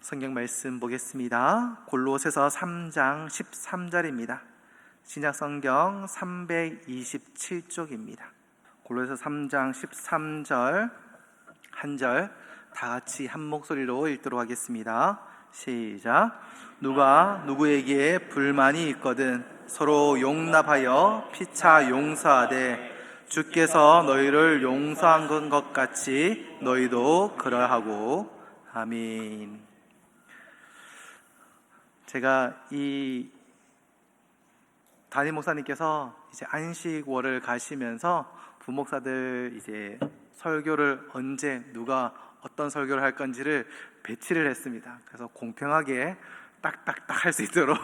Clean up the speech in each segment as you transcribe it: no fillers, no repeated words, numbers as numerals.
성경 말씀 보겠습니다. 골로새서 3장 13절입니다. 신약성경 327쪽입니다. 골로새서 3장 13절 한 절 다 같이 한 목소리로 읽도록 하겠습니다. 시작. 누가 누구에게 불만이 있거든 서로 용납하여 피차 용서하되 주께서 너희를 용서한 것 같이 너희도 그러하고. 아멘. 제가 이 담임 목사님께서 이제 안식월을 가시면서 부목사들 이제 설교를 언제 누가 어떤 설교를 할 건지를 배치를 했습니다. 그래서 공평하게 딱딱딱 할 수 있도록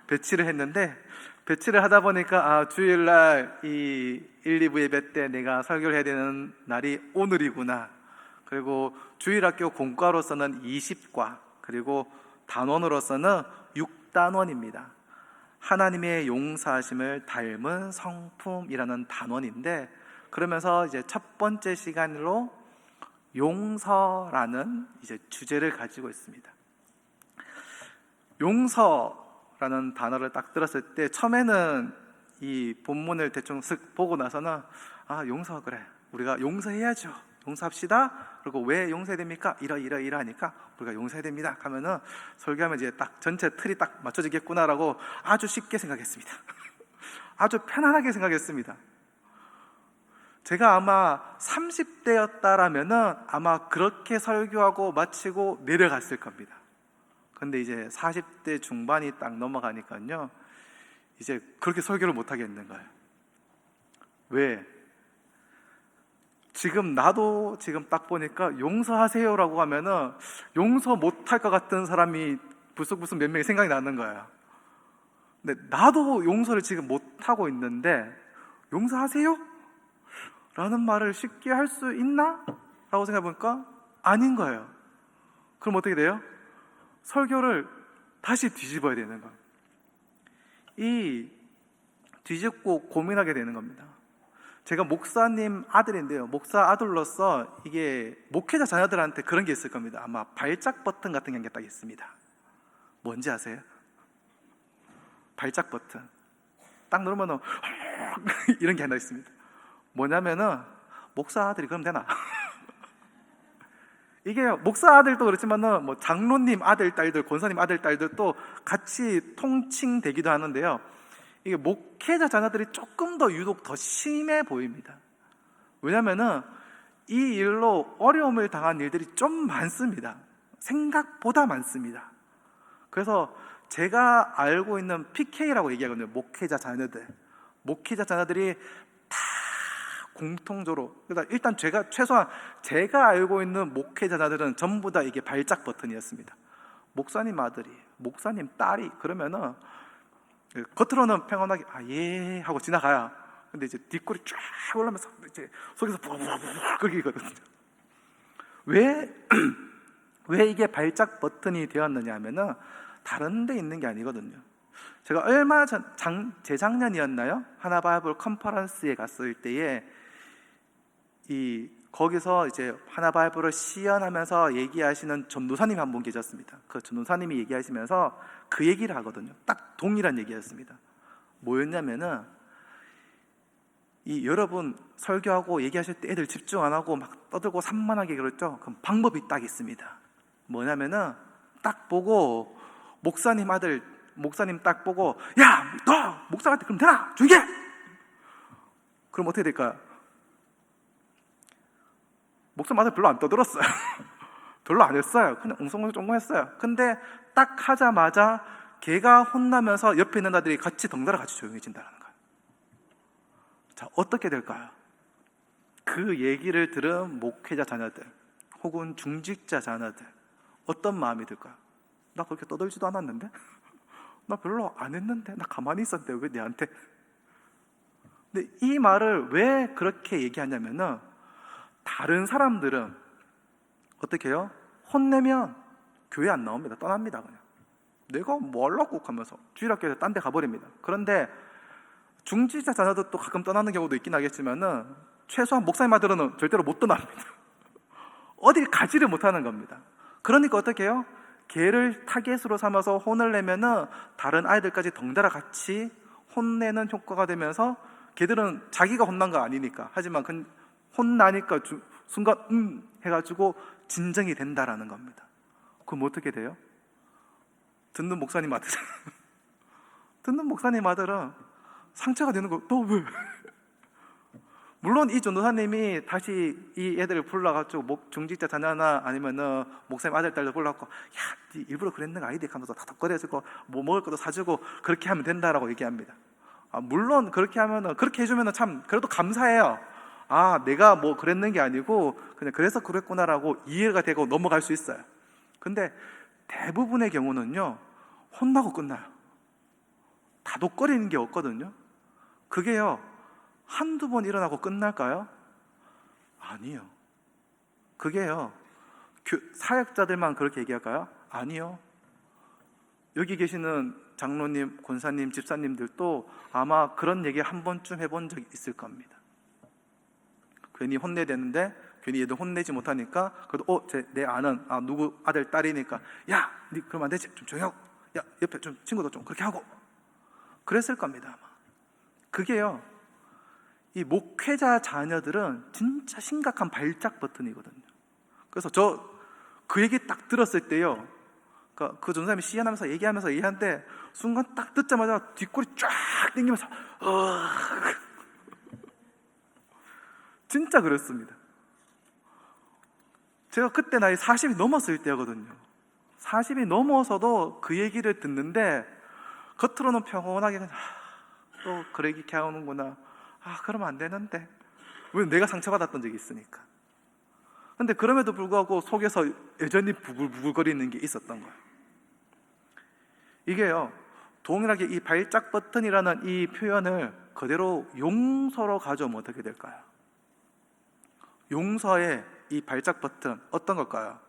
배치를 했는데, 배치를 하다 보니까 주일날 이 1, 2부 예배 때 내가 설교를 해야 되는 날이 오늘이구나. 그리고 주일학교 공과로서는 20과, 그리고 단원으로서는 6단원입니다. 하나님의 용서하심을 닮은 성품이라는 단원인데, 그러면서 이제 첫 번째 시간으로 용서라는 이제 주제를 가지고 있습니다. 용서라는 단어를 딱 들었을 때 처음에는 이 본문을 대충 쓱 보고 나서는 용서, 그래, 우리가 용서해야죠, 용서합시다. 그리고 왜 용서해야 됩니까? 이러하니까 우리가 용서해야 됩니다 하면은 설교하면 이제 딱 전체 틀이 딱 맞춰지겠구나라고 아주 쉽게 생각했습니다. 아주 편안하게 생각했습니다. 제가 아마 30대였다라면은 아마 그렇게 설교하고 마치고 내려갔을 겁니다. 근데 이제 40대 중반이 딱 넘어가니까요, 이제 그렇게 설교를 못 하겠는 거예요. 왜? 지금 나도 지금 딱 보니까 용서하세요라고 하면은 용서 못할 것 같은 사람이 불쑥 몇 명이 생각이 나는 거예요. 근데 나도 용서를 지금 못하고 있는데 용서하세요? 라는 말을 쉽게 할 수 있나? 라고 생각해 보니까 아닌 거예요. 그럼 어떻게 돼요? 설교를 다시 뒤집어야 되는 거예요. 이 뒤집고 고민하게 되는 겁니다. 제가 목사님 아들인데요, 목사 아들로서 이게 목회자 자녀들한테 그런 게 있을 겁니다. 아마 발작 버튼 같은 게 딱 있습니다. 뭔지 아세요? 발작 버튼 딱 누르면 이런 게 하나 있습니다. 뭐냐면은 목사 아들이 그럼 되나? 이게 목사 아들도 그렇지만은 뭐 장로님 아들 딸들, 권사님 아들 딸들도 같이 통칭되기도 하는데요, 이게 목회자 자녀들이 조금 더 유독 더 심해 보입니다. 왜냐면은 이 일로 어려움을 당한 일들이 좀 많습니다. 생각보다 많습니다. 그래서 제가 알고 있는 PK라고 얘기하거든요. 목회자 자녀들. 목회자 자녀들이 다 공통적으로, 그러니까 일단 최소한 제가 알고 있는 목회자 자녀들은 전부 다 이게 발작 버튼이었습니다. 목사님 아들이, 목사님 딸이 그러면은 겉으로는 평온하게 예 하고 지나가야, 근데 이제 뒷골이 쫙 올라오면서 이제 속에서 부부부부 끓이거든요. 왜 이게 발작 버튼이 되었느냐 하면은 다른 데 있는 게 아니거든요. 제가 얼마 전 재작년이었나요? 하나바이블 컨퍼런스에 갔을 때에 거기서 이제 하나바이블을 시연하면서 얘기하시는 전도사님이 한 분 계셨습니다. 그 전도사님이 얘기하시면서 그 얘기를 하거든요. 딱 동일한 얘기였습니다. 뭐였냐면은 여러분 설교하고 얘기하실 때 애들 집중 안 하고 막 떠들고 산만하게 그랬죠? 그럼 방법이 딱 있습니다. 뭐냐면은 딱 보고 목사님 딱 보고 너 목사한테 그럼 되나? 조용히 해! 그럼 어떻게 될까요? 목사님 아들 별로 안 떠들었어요. 별로 안 했어요. 그냥 웅성웅성 했어요. 근데 딱 하자마자 걔가 혼나면서 옆에 있는 아들이 같이 덩달아 같이 조용해진다는 거예요. 자, 어떻게 될까요? 그 얘기를 들은 목회자 자녀들 혹은 중직자 자녀들 어떤 마음이 들까요? 나 그렇게 떠들지도 않았는데? 나 별로 안 했는데? 나 가만히 있었는데 왜 내한테? 근데 이 말을 왜 그렇게 얘기하냐면은 다른 사람들은 어떻게 해요? 혼내면 교회 안 나옵니다. 떠납니다. 그냥 내가 뭐 하려고 하면서 주일학교에서 딴 데 가버립니다. 그런데 중직자 자녀들도 가끔 떠나는 경우도 있긴 하겠지만은 최소한 목사님 아들은 절대로 못 떠납니다. 어딜 가지를 못하는 겁니다. 그러니까 어떻게 해요? 걔를 타겟으로 삼아서 혼을 내면은 다른 아이들까지 덩달아 같이 혼내는 효과가 되면서 걔들은 자기가 혼난 거 아니니까, 하지만 혼나니까 순간 해가지고 진정이 된다라는 겁니다. 그럼 어떻게 돼요? 듣는 목사님 아들은 상처가 되는 거. 너 왜? 물론 이 전도사님이 다시 이 애들을 불러가지고 중직자 자녀나 아니면은 목사님 아들 딸들 불러갖고, 야, 네 일부러 그랬는 거 아니지? 하면서 다독거려주고 뭐 먹을 것도 사주고 그렇게 하면 된다라고 얘기합니다. 물론 그렇게 해주면은 참 그래도 감사해요. 내가 뭐 그랬는 게 아니고 그냥 그래서 그랬구나라고 이해가 되고 넘어갈 수 있어요. 근데 대부분의 경우는요, 혼나고 끝나요. 다독거리는 게 없거든요. 그게요, 한두 번 일어나고 끝날까요? 아니요. 그게요, 사역자들만 그렇게 얘기할까요? 아니요. 여기 계시는 장로님, 권사님, 집사님들도 아마 그런 얘기 한 번쯤 해본 적이 있을 겁니다. 괜히 혼내대는데 괜히 얘들 혼내지 못하니까 그래도 내 아는 누구 아들 딸이니까, 야, 니 그러면 안 되지, 좀 조용히 하고, 야, 옆에 좀 친구도 좀 그렇게 하고, 그랬을 겁니다 아마. 그게요, 이 목회자 자녀들은 진짜 심각한 발작 버튼이거든요. 그래서 그 얘기 딱 들었을 때요, 그 전사님이 시연하면서 얘기하는데 순간 딱 듣자마자 뒷골이 쫙 당기면서 진짜 그랬습니다. 제가 그때 나이 40이 넘었을 때거든요. 40이 넘어서도 그 얘기를 듣는데 겉으로는 평온하게 또 그래 이렇게 하는구나, 그러면 안 되는데, 왜? 내가 상처받았던 적이 있으니까. 근데 그럼에도 불구하고 속에서 여전히 부글부글거리는 게 있었던 거예요. 이게요, 동일하게 이 발작 버튼이라는 이 표현을 그대로 용서로 가져오면 어떻게 될까요? 용서의 이 발작 버튼 어떤 걸까요?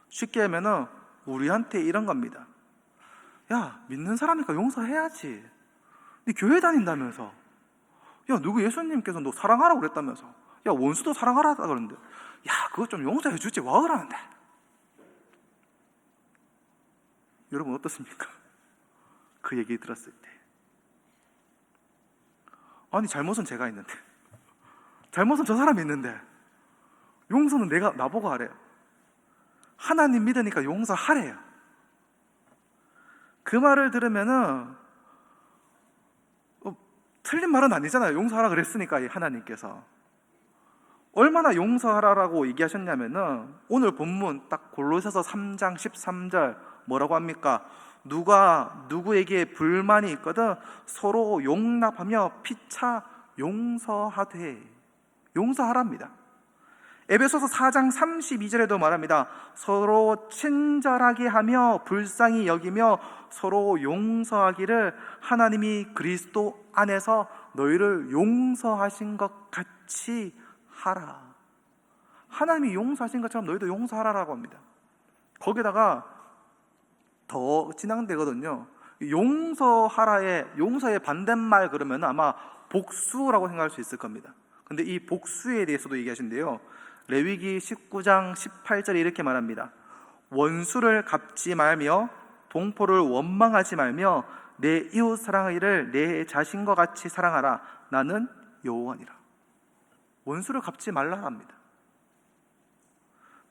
쉽게 하면은 우리한테 이런 겁니다. 야, 믿는 사람이니까 용서해야지. 네 교회 다닌다면서. 야, 누구 예수님께서 너 사랑하라고 그랬다면서. 야, 원수도 사랑하라고 그러는데, 야, 그거 좀 용서해 주지 와 그러는데. 여러분 어떻습니까? 그 얘기 들었을 때, 아니 잘못은 제가 있는데, 잘못은 저 사람이 있는데 용서는 나보고 하래요. 하나님 믿으니까 용서하래요. 그 말을 들으면은 틀린 말은 아니잖아요. 용서하라 그랬으니까 하나님께서. 얼마나 용서하라라고 얘기하셨냐면은 오늘 본문 딱 골로새서 3장 13절 뭐라고 합니까? 누가 누구에게 불만이 있거든 서로 용납하며 피차 용서하되, 용서하랍니다. 에베소서 4장 32절에도 말합니다. 서로 친절하게 하며 불쌍히 여기며 서로 용서하기를 하나님이 그리스도 안에서 너희를 용서하신 것 같이 하라. 하나님이 용서하신 것처럼 너희도 용서하라라고 합니다. 거기다가 더 진행되거든요. 용서의 반대말 그러면 아마 복수라고 생각할 수 있을 겁니다. 근데 이 복수에 대해서도 얘기하신대요. 레위기 19장 18절에 이렇게 말합니다. 원수를 갚지 말며 동포를 원망하지 말며 내 이웃 사랑하기를 내 자신과 같이 사랑하라. 나는 여호와니라. 원수를 갚지 말라 합니다.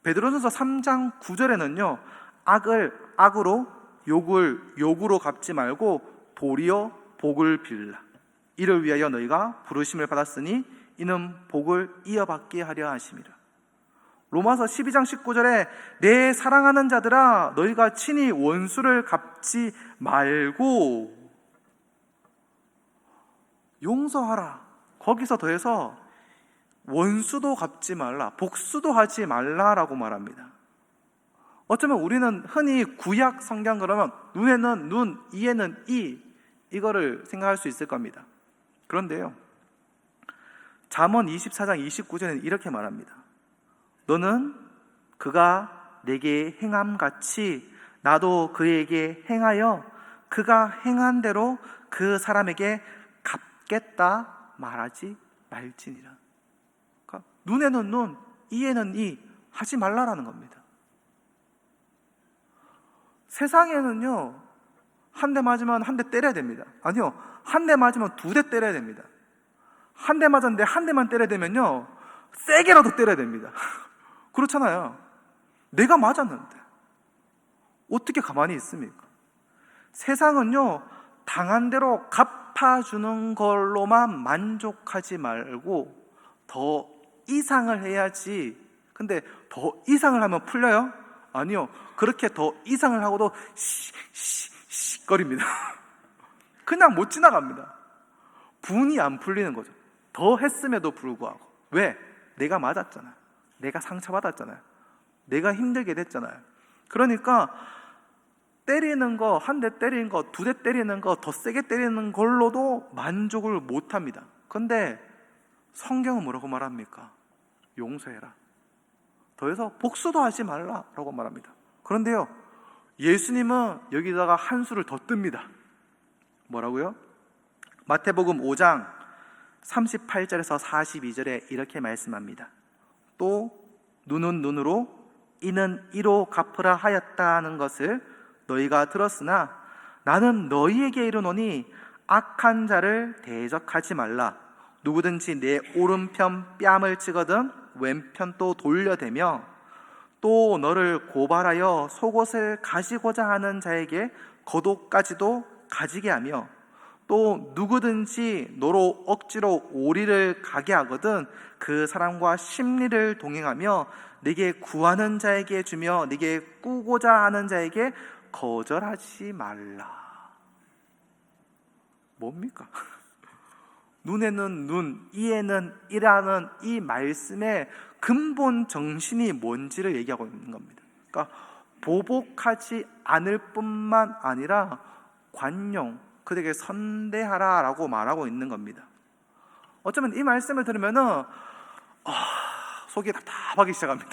베드로전서 3장 9절에는요, 악을 악으로, 욕을 욕으로 갚지 말고 도리어 복을 빌라. 이를 위하여 너희가 부르심을 받았으니 이는 복을 이어받게 하려 하심이라. 로마서 12장 19절에 내 사랑하는 자들아 너희가 친히 원수를 갚지 말고 용서하라. 거기서 더해서 원수도 갚지 말라, 복수도 하지 말라라고 말합니다. 어쩌면 우리는 흔히 구약 성경 그러면 눈에는 눈, 이에는 이, 이거를 생각할 수 있을 겁니다. 그런데요, 잠언 24장 29절에는 이렇게 말합니다. 너는 그가 내게 행함같이 나도 그에게 행하여 그가 행한 대로 그 사람에게 갚겠다 말하지 말지니라. 그러니까 눈에는 눈, 이에는 이 하지 말라라는 겁니다. 세상에는요, 한 대 맞으면 한 대 때려야 됩니다. 아니요, 한 대 맞으면 두 대 때려야 됩니다. 한 대 맞았는데 한 대만 때려야 되면요, 세게라도 때려야 됩니다. 그렇잖아요. 내가 맞았는데 어떻게 가만히 있습니까? 세상은요, 당한 대로 갚아주는 걸로만 만족하지 말고 더 이상을 해야지. 근데 더 이상을 하면 풀려요? 아니요, 그렇게 더 이상을 하고도 거립니다. 그냥 못 지나갑니다. 분이 안 풀리는 거죠. 더 했음에도 불구하고. 왜? 내가 맞았잖아요. 내가 상처받았잖아요. 내가 힘들게 됐잖아요. 그러니까 때리는 거, 한 대 때리는 거, 두 대 때리는 거, 더 세게 때리는 걸로도 만족을 못 합니다. 근데 성경은 뭐라고 말합니까? 용서해라. 더해서 복수도 하지 말라라고 말합니다. 그런데요, 예수님은 여기다가 한 수를 더 뜹니다. 뭐라고요? 마태복음 5장 38절에서 42절에 이렇게 말씀합니다. 또 눈은 눈으로 이는 이로 갚으라 하였다는 것을 너희가 들었으나 나는 너희에게 이르노니 악한 자를 대적하지 말라. 누구든지 내 오른편 뺨을 치거든 왼편 또 돌려대며 또 너를 고발하여 속옷을 가지고자 하는 자에게 겉옷까지도 가지게 하며 또 누구든지 너로 억지로 오리를 가게 하거든 그 사람과 심리를 동행하며 네게 구하는 자에게 주며 네게 꾸고자 하는 자에게 거절하지 말라. 뭡니까? 눈에는 눈, 이에는 이라는 이 말씀의 근본 정신이 뭔지를 얘기하고 있는 겁니다. 그러니까 보복하지 않을 뿐만 아니라 관용, 그에게 선대하라 라고 말하고 있는 겁니다. 어쩌면 이 말씀을 들으면은 속이 답답하기 시작합니다.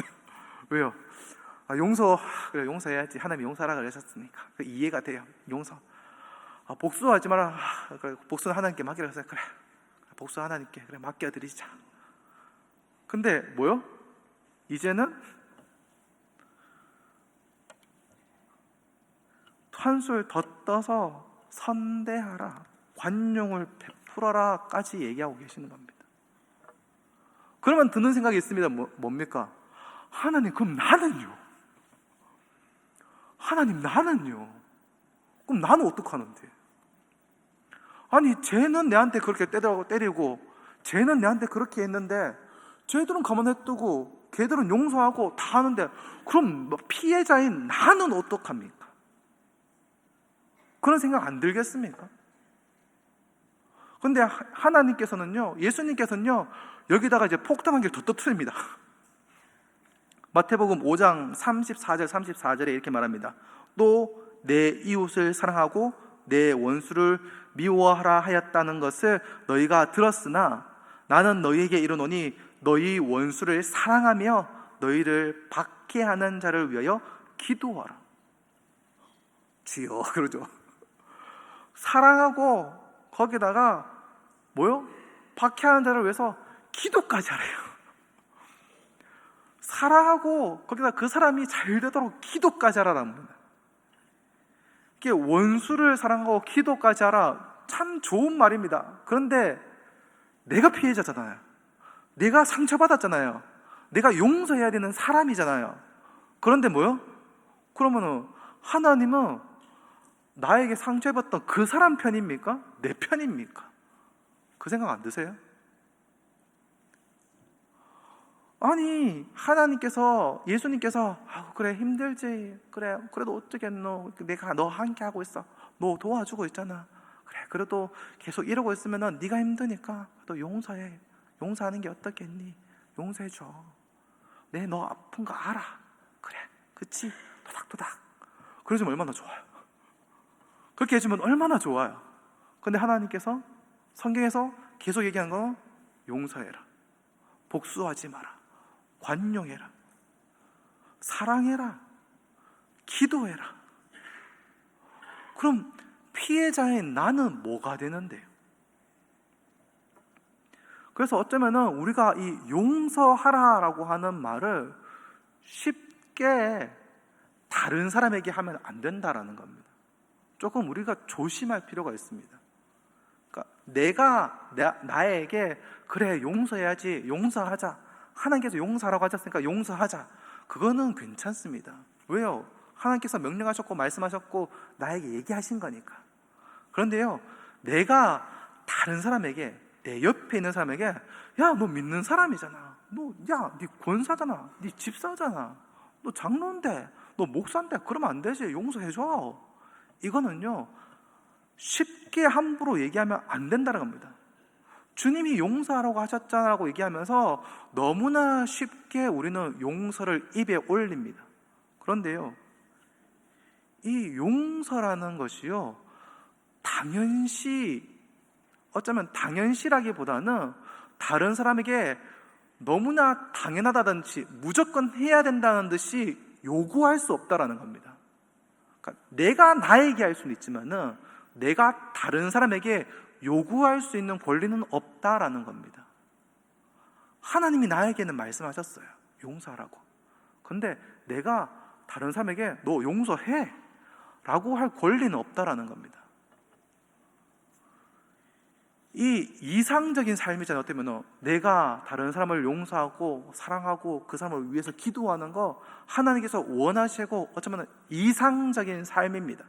왜요? 그래, 용서해야지. 하나님이 용서하라 그러셨으니까 이해가 돼요. 용서. 복수하지 마라. 그래, 복수는 하나님께 맡기라 했어요. 그래, 복수 하나님께 그래 맡겨드리자. 근데 뭐요? 이제는 한술 더 떠서 선대하라, 관용을 베풀어라까지 얘기하고 계시는 겁니다. 그러면 드는 생각이 있습니다. 뭡니까? 하나님, 그럼 나는요? 하나님, 나는요? 그럼 나는 어떡하는데? 아니, 쟤는 내한테 그렇게 때리고 쟤는 내한테 그렇게 했는데 쟤들은 가만히 두고 걔들은 용서하고 다 하는데 그럼 피해자인 나는 어떡합니까? 그런 생각 안 들겠습니까? 근데 하나님께서는요, 예수님께서는요, 여기다가 이제 폭탄 한 개 더 터뜨립니다. 마태복음 5장 34절에 이렇게 말합니다. 또 내 이웃을 사랑하고 내 원수를 미워하라 하였다는 것을 너희가 들었으나 나는 너희에게 이르노니 너희 원수를 사랑하며 너희를 박해하는 자를 위하여 기도하라. 주여, 그러죠. 사랑하고 거기다가 뭐요? 박해하는 자를 위해서 기도까지 하래요. 사랑하고 거기다 그 사람이 잘 되도록 기도까지 하라는 겁니다. 이게 원수를 사랑하고 기도까지 하라, 참 좋은 말입니다. 그런데 내가 피해자잖아요. 내가 상처받았잖아요. 내가 용서해야 되는 사람이잖아요. 그런데 뭐요? 그러면은 하나님은 나에게 상처받던 그 사람 편입니까? 내 편입니까? 그 생각 안 드세요? 아니, 하나님께서, 예수님께서 그래 힘들지, 그래 그래도 어쩌겠노, 내가 너 함께 하고 있어, 너 도와주고 있잖아, 그래 그래도 계속 이러고 있으면 네가 힘드니까 또 용서해. 용서하는 게 어떻겠니? 용서해줘. 내 너 아픈 거 알아. 그래, 그치? 토닥토닥. 그러시면 얼마나 좋아요. 그렇게 해주면 얼마나 좋아요. 근데 하나님께서 성경에서 계속 얘기한 거, 용서해라, 복수하지 마라, 관용해라, 사랑해라, 기도해라. 그럼 피해자인 나는 뭐가 되는데요? 그래서 어쩌면은 우리가 이 용서하라라고 하는 말을 쉽게 다 다른 사람에게 하면 안 된다라는 겁니다. 조금 우리가 조심할 필요가 있습니다. 그러니까 내가 나에게 그래 용서해야지, 용서하자, 하나님께서 용서하라고 하셨으니까 용서하자, 그거는 괜찮습니다. 왜요? 하나님께서 명령하셨고 말씀하셨고 나에게 얘기하신 거니까. 그런데요, 내가 다른 사람에게, 내 옆에 있는 사람에게, 야, 너 믿는 사람이잖아, 네 권사잖아, 네 집사잖아, 너 장로인데, 너 목사인데 그러면 안 되지, 용서해줘, 이거는요 쉽게 함부로 얘기하면 안 된다는 겁니다. 주님이 용서하라고 하셨잖아라고 얘기하면서 너무나 쉽게 우리는 용서를 입에 올립니다. 그런데요, 이 용서라는 것이요, 당연시, 어쩌면 당연시라기보다는 다른 사람에게 너무나 당연하다든지 무조건 해야 된다는 듯이 요구할 수 없다라는 겁니다. 그러니까 내가 나에게 할 수는 있지만은 내가 다른 사람에게 요구할 수 있는 권리는 없다라는 겁니다. 하나님이 나에게는 말씀하셨어요, 용서하라고. 근데 내가 다른 사람에게 너 용서해 라고 할 권리는 없다라는 겁니다. 이 이상적인 삶이잖아요. 어쩌면 내가 다른 사람을 용서하고 사랑하고 그 사람을 위해서 기도하는 거 하나님께서 원하시고 어쩌면 이상적인 삶입니다.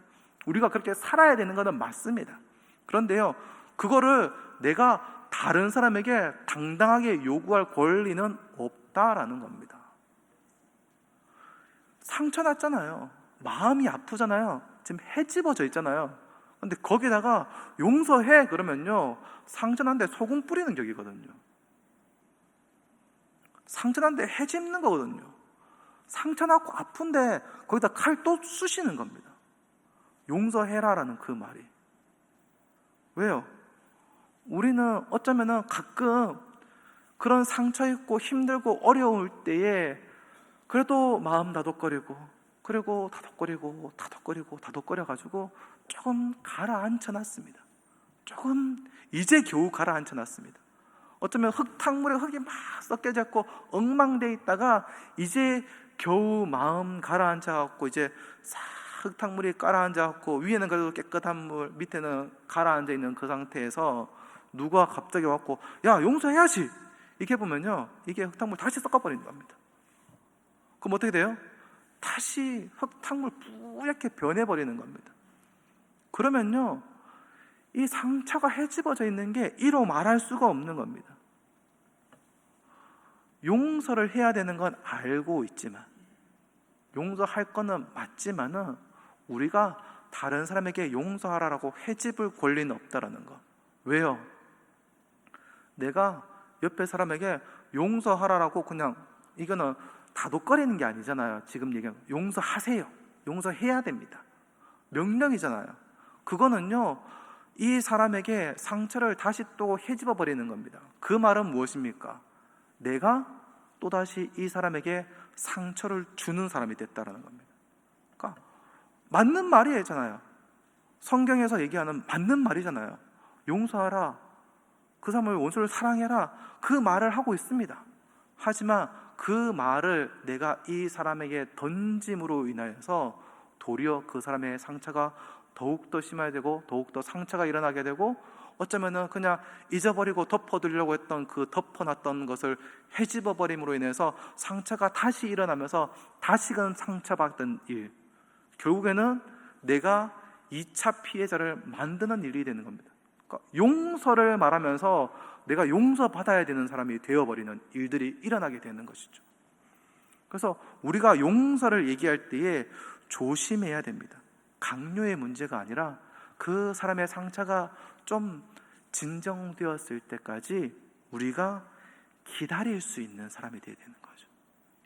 우리가 그렇게 살아야 되는 것은 맞습니다. 그런데요, 그거를 내가 다른 사람에게 당당하게 요구할 권리는 없다라는 겁니다. 상처 났잖아요. 마음이 아프잖아요. 지금 해집어져 있잖아요. 근데 거기다가 용서해 그러면요, 상처 난데 소금 뿌리는 격이거든요. 상처 난데 해집는 거거든요. 상처 났고 아픈데 거기다 칼 또 쑤시는 겁니다. 용서해라라는 그 말이. 왜요? 우리는 어쩌면은 가끔 그런 상처 있고 힘들고 어려울 때에 그래도 마음 다독거리고, 그리고 다독거려가지고 조금 가라앉혀놨습니다. 조금 이제 겨우 가라앉혀놨습니다. 어쩌면 흙탕물에 흙이 막 섞여져 있고 엉망되어 있다가 이제 겨우 마음 가라앉혀갖고 이제 싹 흙탕물이 가라앉아갖고 위에는 그래도 깨끗한 물, 밑에는 가라앉아 있는 그 상태에서 누가 갑자기 왔고 야 용서해야지 이렇게 보면요, 이게 흙탕물 다시 섞어버리는 겁니다. 그럼 어떻게 돼요? 다시 흙탕물 뿌옇게 변해버리는 겁니다. 그러면요, 이 상처가 헤집어져 있는 게 이로 말할 수가 없는 겁니다. 용서를 해야 되는 건 알고 있지만, 용서할 거는 맞지만은 우리가 다른 사람에게 용서하라고 헤집을 권리는 없다라는 거. 왜요? 내가 옆에 사람에게 용서하라고 그냥, 이거는 다독거리는 게 아니잖아요. 지금 얘기하는 용서하세요, 용서해야 됩니다, 명령이잖아요. 그거는요, 이 사람에게 상처를 다시 또 헤집어 버리는 겁니다. 그 말은 무엇입니까? 내가 또다시 이 사람에게 상처를 주는 사람이 됐다는 겁니다. 그러니까 맞는 말이잖아요. 성경에서 얘기하는 맞는 말이잖아요. 용서하라, 그 사람을 원수를 사랑해라, 그 말을 하고 있습니다. 하지만 그 말을 내가 이 사람에게 던짐으로 인하여서 도리어 그 사람의 상처가 더욱더 심화되고 더욱더 상처가 일어나게 되고, 어쩌면은 그냥 잊어버리고 덮어두려고 했던 그 덮어놨던 것을 헤집어버림으로 인해서 상처가 다시 일어나면서 다시금 상처받던 일, 결국에는 내가 2차 피해자를 만드는 일이 되는 겁니다. 그러니까 용서를 말하면서 내가 용서받아야 되는 사람이 되어버리는 일들이 일어나게 되는 것이죠. 그래서 우리가 용서를 얘기할 때에 조심해야 됩니다. 강요의 문제가 아니라 그 사람의 상처가 좀 진정되었을 때까지 우리가 기다릴 수 있는 사람이 되어야 되는 거죠.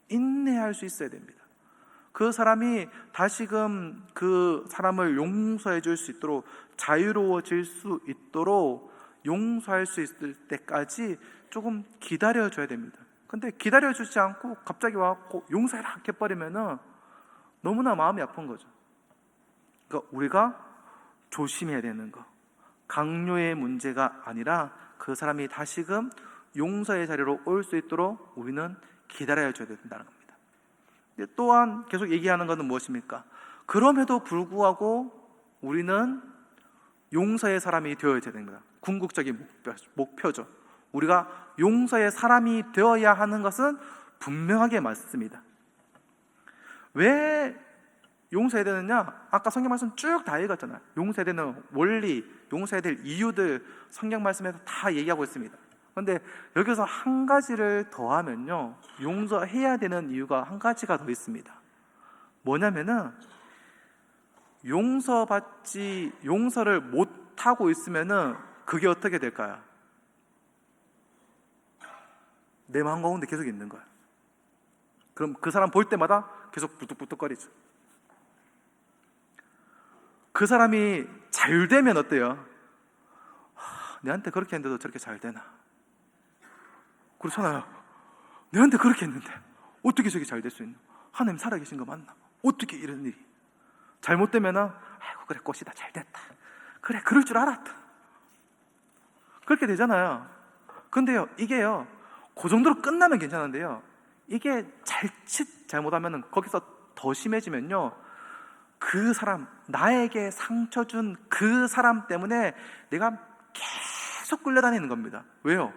인내할 수 있어야 됩니다. 그 사람이 다시금 그 사람을 용서해 줄 수 있도록, 자유로워질 수 있도록 용서할 수 있을 때까지 조금 기다려줘야 됩니다. 근데 기다려주지 않고 갑자기 와갖고 용서해라 이렇게 버리면은 너무나 마음이 아픈 거죠. 그러니까 우리가 조심해야 되는 거, 강요의 문제가 아니라 그 사람이 다시금 용서의 자리로 올 수 있도록 우리는 기다려줘야 된다는 겁니다. 또한 계속 얘기하는 것은 무엇입니까? 그럼에도 불구하고 우리는 용서의 사람이 되어야 됩니다. 궁극적인 목표죠. 우리가 용서의 사람이 되어야 하는 것은 분명하게 맞습니다. 왜 용서해야 되느냐? 아까 성경 말씀 쭉 다 읽었잖아요. 용서해야 되는 원리, 용서해야 될 이유들 성경 말씀에서 다 얘기하고 있습니다. 그런데 여기서 한 가지를 더하면요, 용서해야 되는 이유가 한 가지가 더 있습니다. 뭐냐면은 용서를 못하고 있으면은 그게 어떻게 될까요? 내 마음 가운데 계속 있는 거예요. 그럼 그 사람 볼 때마다 계속 부뚝부뚝거리죠. 그 사람이 잘 되면 어때요? 내한테 그렇게 했는데도 저렇게 잘 되나? 그렇잖아요. 내한테 그렇게 했는데 어떻게 저게 잘 될 수 있나? 하나님 살아계신 거 맞나? 어떻게 이런 일이? 잘못되면은 아이고 그래 꽃이다 잘 됐다. 그래 그럴 줄 알았다. 그렇게 되잖아요. 근데요 이게요 그 정도로 끝나면 괜찮은데요, 이게 자칫 잘못하면은 거기서 더 심해지면요, 그 사람, 나에게 상처 준 그 사람 때문에 내가 계속 끌려다니는 겁니다. 왜요?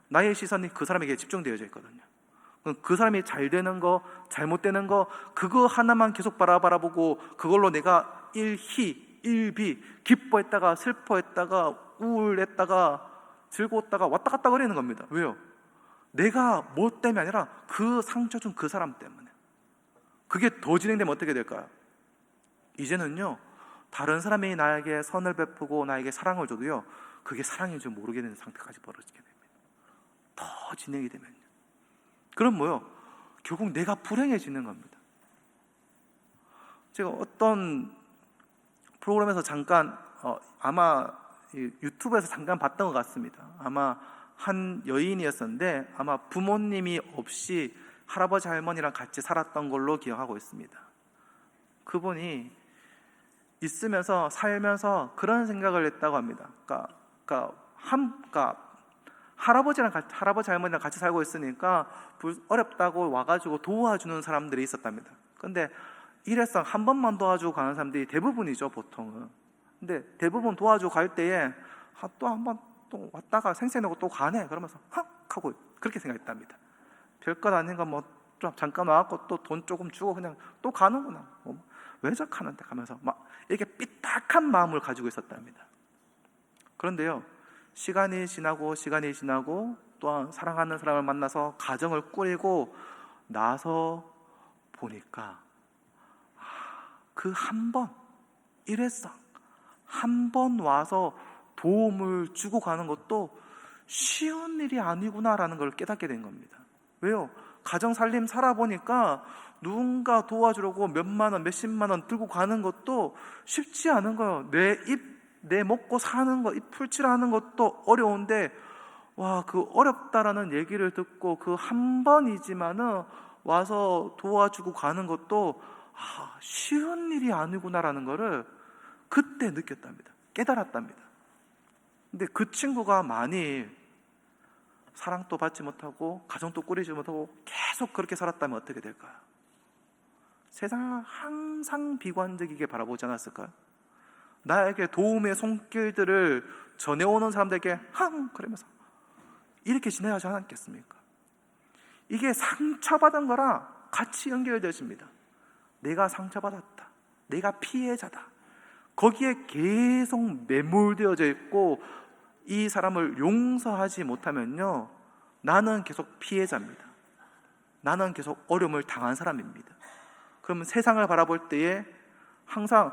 나의 시선이 그 사람에게 집중되어져 있거든요. 그 사람이 잘 되는 거, 잘못되는 거, 그거 하나만 계속 바라보고 그걸로 내가 일희, 일비, 기뻐했다가 슬퍼했다가 우울했다가 즐거웠다가 왔다 갔다 거리는 겁니다. 왜요? 내가 뭐 때문에 아니라 그 상처 준 그 사람 때문에. 그게 더 진행되면 어떻게 될까요? 이제는요, 다른 사람이 나에게 선을 베푸고 나에게 사랑을 줘도요, 그게 사랑인 줄 모르게 되는 상태까지 벌어지게 됩니다. 더 진행이 되면요. 그럼 뭐요? 결국 내가 불행해지는 겁니다. 제가 어떤 프로그램에서 잠깐 아마 유튜브에서 잠깐 봤던 것 같습니다. 아마 한 여인이었었는데 아마 부모님이 없이 할아버지 할머니랑 같이 살았던 걸로 기억하고 있습니다. 그분이 있으면서 살면서 그런 생각을 했다고 합니다. 그러니까 할아버지 할머니랑 같이 살고 있으니까 어렵다고 와가지고 도와주는 사람들이 있었답니다. 근데 일회성 한 번만 도와주고 가는 사람들이 대부분이죠, 보통은. 근데 대부분 도와주고 갈 때에 또 한 번 또 왔다가 생색내고 또 가네 그러면서 헉 하고 그렇게 생각했답니다. 별것 아닌 거 뭐 좀 잠깐 와갖고 또 돈 조금 주고 그냥 또 가는구나, 왜 저카는데 가면서 막 이렇게 삐딱한 마음을 가지고 있었답니다. 그런데요, 시간이 지나고 또한 사랑하는 사람을 만나서 가정을 꾸리고 나서 보니까 그 한 번, 일회성 한 번 와서 도움을 주고 가는 것도 쉬운 일이 아니구나라는 걸 깨닫게 된 겁니다. 왜요? 가정 살림 살아보니까 누군가 도와주려고 몇만 원, 몇십만 원 들고 가는 것도 쉽지 않은 거예요. 내 먹고 사는 거, 입 풀칠하는 것도 어려운데, 와, 그 어렵다라는 얘기를 듣고 그 한 번이지만은 와서 도와주고 가는 것도 쉬운 일이 아니구나라는 거를 그때 느꼈답니다. 깨달았답니다. 근데 그 친구가 많이 사랑도 받지 못하고 가정도 꾸리지 못하고 계속 그렇게 살았다면 어떻게 될까요? 세상을 항상 비관적이게 바라보지 않았을까요? 나에게 도움의 손길들을 전해오는 사람들에게 그러면서 이렇게 지내야 하지 않았겠습니까? 이게 상처받은 거랑 같이 연결되어집니다. 내가 상처받았다, 내가 피해자다, 거기에 계속 매몰되어져 있고 이 사람을 용서하지 못하면요, 나는 계속 피해자입니다. 나는 계속 어려움을 당한 사람입니다. 그러면 세상을 바라볼 때에 항상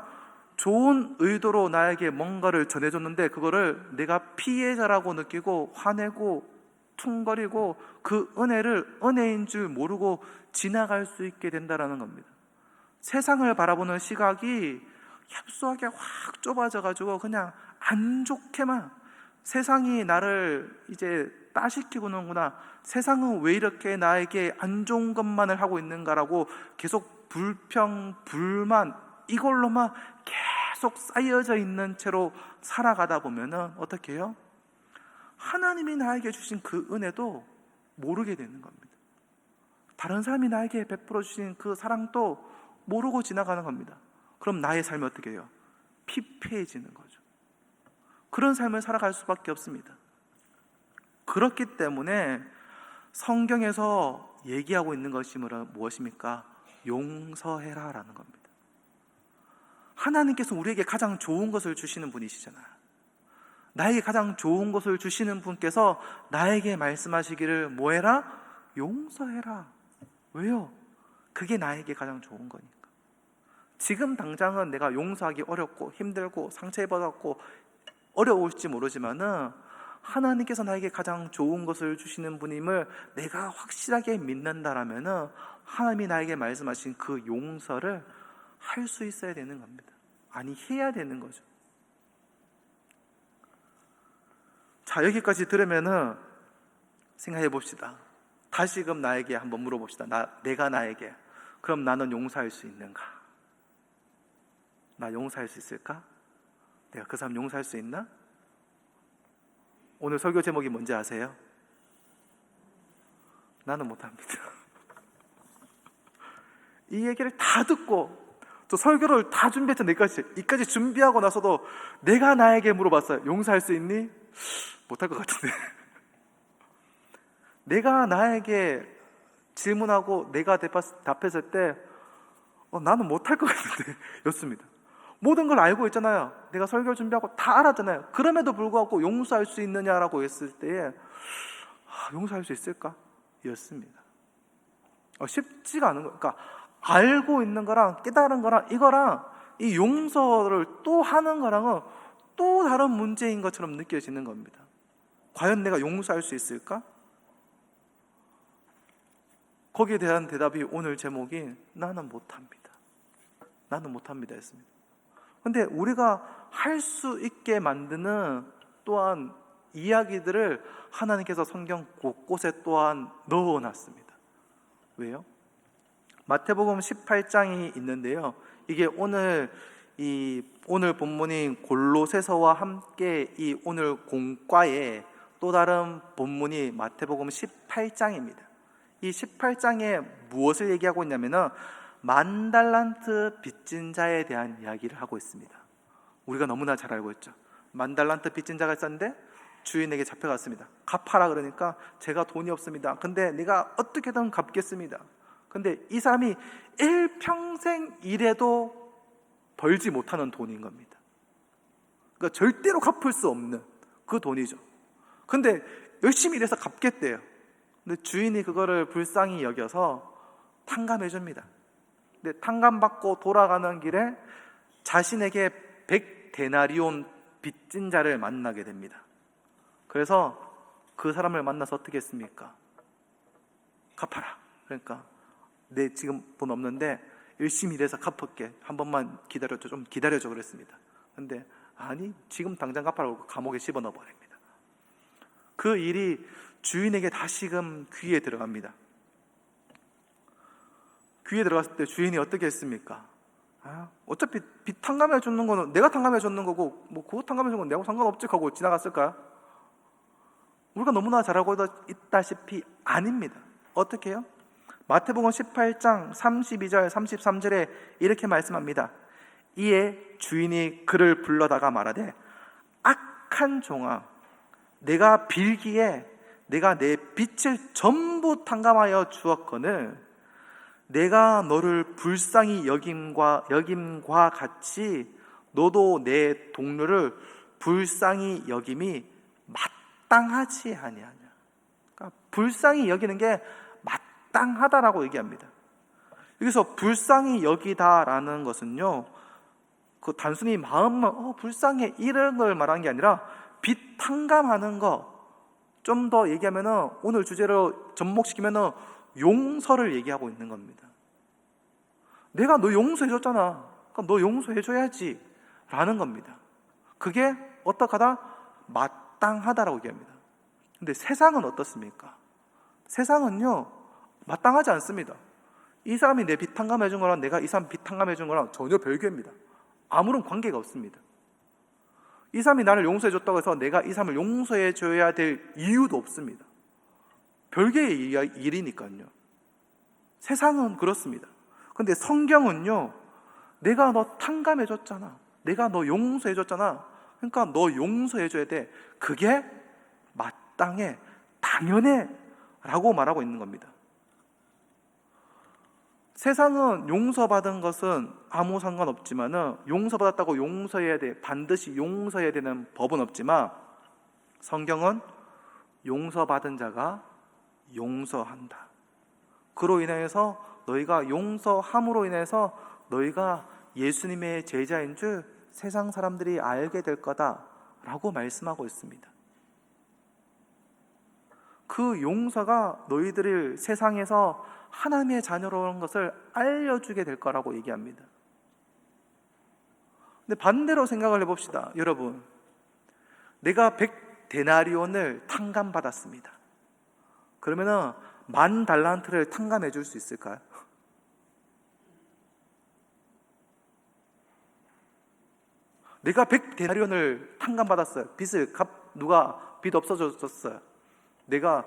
좋은 의도로 나에게 뭔가를 전해줬는데 그거를 내가 피해자라고 느끼고 화내고 퉁거리고 그 은혜를 은혜인 줄 모르고 지나갈 수 있게 된다는 겁니다. 세상을 바라보는 시각이 협소하게 확 좁아져가지고 그냥 안 좋게만, 세상이 나를 이제 따시키고는구나, 세상은 왜 이렇게 나에게 안 좋은 것만을 하고 있는가라고 계속 불평, 불만 이걸로만 계속 쌓여져 있는 채로 살아가다 보면은 어떻게 해요? 하나님이 나에게 주신 그 은혜도 모르게 되는 겁니다. 다른 사람이 나에게 베풀어 주신 그 사랑도 모르고 지나가는 겁니다. 그럼 나의 삶이 어떻게 해요? 피폐해지는 거죠. 그런 삶을 살아갈 수밖에 없습니다. 그렇기 때문에 성경에서 얘기하고 있는 것이 무엇입니까? 용서해라 라는 겁니다. 하나님께서 우리에게 가장 좋은 것을 주시는 분이시잖아요. 나에게 가장 좋은 것을 주시는 분께서 나에게 말씀하시기를 뭐해라? 용서해라. 왜요? 그게 나에게 가장 좋은 거니까. 지금 당장은 내가 용서하기 어렵고 힘들고 상처받았고 어려울지 모르지만은 하나님께서 나에게 가장 좋은 것을 주시는 분임을 내가 확실하게 믿는다라면은 하나님이 나에게 말씀하신 그 용서를 할 수 있어야 되는 겁니다. 아니, 해야 되는 거죠. 자, 여기까지 들으면은 생각해 봅시다. 다시금 나에게 한번 물어봅시다. 내가 나에게 그럼 나는 용서할 수 있는가? 나 용서할 수 있을까? 내가 그 사람 용서할 수 있나? 오늘 설교 제목이 뭔지 아세요? 나는 못합니다. 이 얘기를 다 듣고 또 설교를 다 준비했던 이까지 준비하고 나서도 내가 나에게 물어봤어요. 용서할 수 있니? 못할 것 같은데. 내가 나에게 질문하고 내가 답했을 때 나는 못할 것 같은데 였습니다. 모든 걸 알고 있잖아요. 내가 설교를 준비하고 다 알았잖아요. 그럼에도 불구하고 용서할 수 있느냐라고 했을 때에 용서할 수 있을까? 였습니다. 쉽지가 않은 거예요. 그러니까 알고 있는 거랑 깨달은 거랑 이거랑 이 용서를 또 하는 거랑은 또 다른 문제인 것처럼 느껴지는 겁니다. 과연 내가 용서할 수 있을까? 거기에 대한 대답이 오늘 제목이 나는 못합니다. 나는 못합니다 했습니다. 근데 우리가 할 수 있게 만드는 또한 이야기들을 하나님께서 성경 곳곳에 또한 넣어놨습니다. 왜요? 마태복음 18장이 있는데요. 이게 오늘 본문인 골로새서와 함께 이 오늘 공과의 또 다른 본문이 마태복음 18장입니다. 이 18장에 무엇을 얘기하고 있냐면은 만달란트 빚진 자에 대한 이야기를 하고 있습니다. 우리가 너무나 잘 알고 있죠. 만달란트 빚진 자가 있었는데 주인에게 잡혀갔습니다. 갚아라 그러니까 제가 돈이 없습니다. 근데 내가 어떻게든 갚겠습니다. 근데 이 사람이 일평생 일해도 벌지 못하는 돈인 겁니다. 그러니까 절대로 갚을 수 없는 그 돈이죠. 근데 열심히 일해서 갚겠대요. 근데 주인이 그거를 불쌍히 여겨서 탕감해 줍니다. 근데 탕감받고 돌아가는 길에 자신에게 100데나리온 빚진 자를 만나게 됩니다. 그래서 그 사람을 만나서 어떻게 했습니까? 갚아라. 그러니까 내 지금 돈 없는데 열심히 일해서 갚을게. 한 번만 기다려줘. 좀 기다려줘 그랬습니다. 근데 아니 지금 당장 갚아라고 감옥에 집어넣어 버립니다. 그 일이 주인에게 다시금 귀에 들어갑니다. 귀에 들어갔을 때 주인이 어떻게 했습니까? 어차피 빚 탕감해 주는 거는 내가 탕감해 줬는 거고 뭐 그거 탕감해 주는 건 내하고 상관없지 하고 지나갔을까요? 우리가 너무나 잘 알고 있다시피 아닙니다. 어떻게 해요? 마태복음 18장 32절 33절에 이렇게 말씀합니다. 이에 주인이 그를 불러다가 말하되 악한 종아, 내가 빌기에 내가 내 빚을 전부 탕감하여 주었거늘 내가 너를 불쌍히 여김과 같이 너도 내 동료를 불쌍히 여김이 마땅하지 아니하냐. 그러니까 불쌍히 여기는 게 마땅하다라고 얘기합니다. 여기서 불쌍히 여기다라는 것은요, 그 단순히 마음만 불쌍해 이런 걸 말하는 게 아니라 빚 탕감하는 거, 좀 더 얘기하면은 오늘 주제로 접목시키면은 용서를 얘기하고 있는 겁니다. 내가 너 용서해줬잖아. 그럼 너 용서해줘야지 라는 겁니다. 그게 어떡하다? 마땅하다라고 얘기합니다. 근데 세상은 어떻습니까? 세상은요 마땅하지 않습니다. 이 사람이 내 빚 탕감해준 거랑 내가 이 사람 빚 탕감해준 거랑 전혀 별개입니다. 아무런 관계가 없습니다. 이 사람이 나를 용서해줬다고 해서 내가 이 사람을 용서해줘야 될 이유도 없습니다. 별개의 일이니까요. 세상은 그렇습니다. 근데 성경은요, 내가 너 탕감해줬잖아. 내가 너 용서해줬잖아. 그러니까 너 용서해줘야 돼. 그게 마땅해, 당연해 라고 말하고 있는 겁니다. 세상은 용서받은 것은 아무 상관없지만은 용서받았다고 용서해야 돼, 반드시 용서해야 되는 법은 없지만 성경은 용서받은 자가 용서한다. 그로 인해서 너희가 용서함으로 인해서 너희가 예수님의 제자인 줄 세상 사람들이 알게 될 거다라고 말씀하고 있습니다. 그 용서가 너희들을 세상에서 하나님의 자녀라는 것을 알려주게 될 거라고 얘기합니다. 근데 반대로 생각을 해봅시다. 여러분, 내가 100데나리온을 탕감받았습니다. 그러면은 10,000달란트를 탕감해 줄 수 있을까요? 내가 100데나리온을 탕감받았어요. 누가 빚 없어졌어요. 내가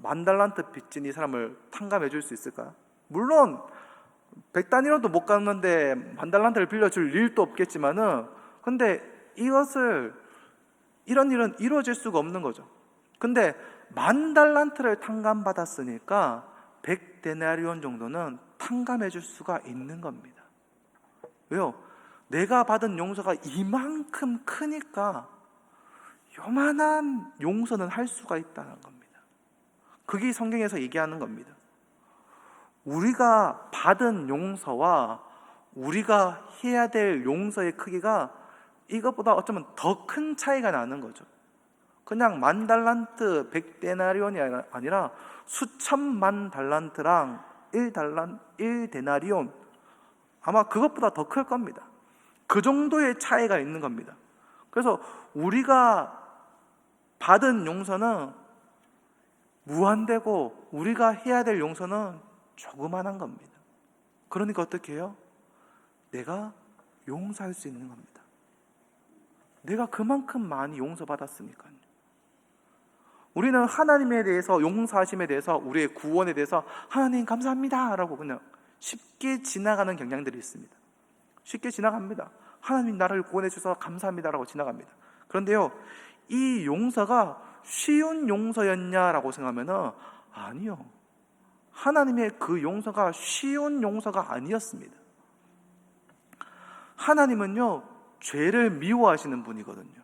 10,000달란트 빚진 이 사람을 탕감해 줄 수 있을까요? 물론 100데나리온도 못 갚는데 10,000달란트를 빌려줄 일도 없겠지만은, 근데 이런 일은 이루어질 수가 없는 거죠. 근데 10,000달란트를 탕감받았으니까 100데나리온 정도는 탕감해 줄 수가 있는 겁니다. 왜요? 내가 받은 용서가 이만큼 크니까 요만한 용서는 할 수가 있다는 겁니다. 그게 성경에서 얘기하는 겁니다. 우리가 받은 용서와 우리가 해야 될 용서의 크기가 이것보다 어쩌면 더 큰 차이가 나는 거죠. 그냥 10,000달란트, 100데나리온이 아니라 수천만 달란트랑 1데나리온, 아마 그것보다 더 클 겁니다. 그 정도의 차이가 있는 겁니다. 그래서 우리가 받은 용서는 무한되고 우리가 해야 될 용서는 조그만한 겁니다. 그러니까 어떻게 해요? 내가 용서할 수 있는 겁니다. 내가 그만큼 많이 용서받았으니까요. 우리는 하나님에 대해서, 용서하심에 대해서, 우리의 구원에 대해서 하나님 감사합니다 라고 그냥 쉽게 지나가는 경향들이 있습니다. 쉽게 지나갑니다. 하나님 나를 구원해 주셔서 감사합니다 라고 지나갑니다. 그런데요, 이 용서가 쉬운 용서였냐라고 생각하면 아니요, 하나님의 그 용서가 쉬운 용서가 아니었습니다. 하나님은요, 죄를 미워하시는 분이거든요.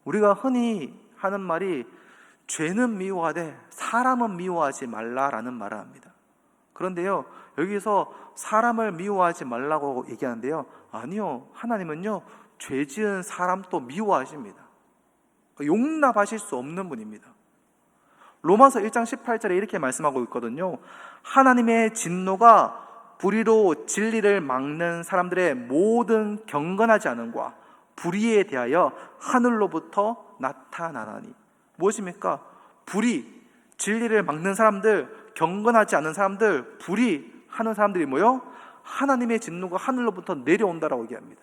우리가 흔히 하는 말이 죄는 미워하되 사람은 미워하지 말라라는 말을 합니다. 그런데요, 여기서 사람을 미워하지 말라고 얘기하는데요, 아니요, 하나님은요, 죄 지은 사람도 미워하십니다. 용납하실 수 없는 분입니다. 로마서 1장 18절에 이렇게 말씀하고 있거든요. 하나님의 진노가 불의로 진리를 막는 사람들의 모든 경건하지 않음과 불의에 대하여 하늘로부터 나타나나니. 무엇입니까? 불의, 진리를 막는 사람들, 경건하지 않은 사람들, 불의하는 사람들이 뭐요? 하나님의 진노가 하늘로부터 내려온다라고 얘기합니다.